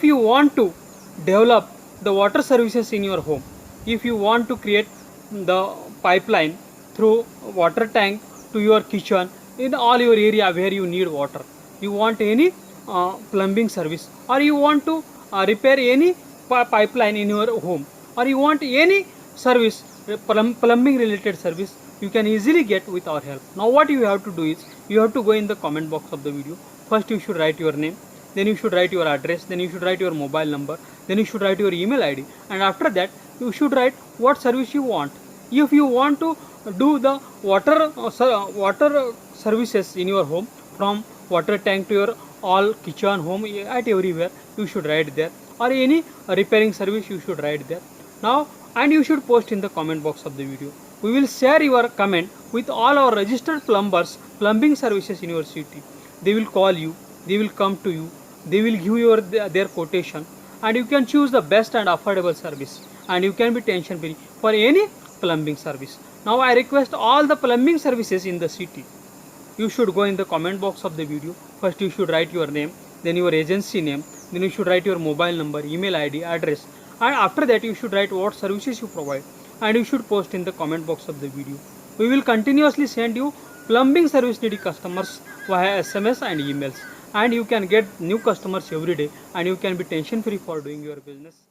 if you want to develop the water services in your home, if you want to create the pipeline through water tank to your kitchen, in all your area where you need water, you want any plumbing service, or you want to repair any pipeline in your home, or you want any service, plumbing related service, you can easily get with our help. Now what you have to do is, you have to go in the comment box of the video. First you should write your name, then you should write your address, then you should write your mobile number, then you should write your email ID, and after that you should write what service you want. If you want to do the water services in your home, from water tank to your all kitchen, home, at everywhere, you should write there, or any repairing service you should write there. Now, and you should post in the comment box of the video. We will share your comment with all our registered plumbers, plumbing services in your city. They will call you, they will come to you, they will give you their quotation, and you can choose the best and affordable service, and you can be tension free for any plumbing service. Now I request all the plumbing services in the city, you should go in the comment box of the video. First you should write your name, then your agency name, then you should write your mobile number, email ID, address, and after that you should write what services you provide, and you should post in the comment box of the video. We will continuously send you plumbing service needy customers via SMS and emails, and you can get new customers every day, and you can be tension free for doing your business.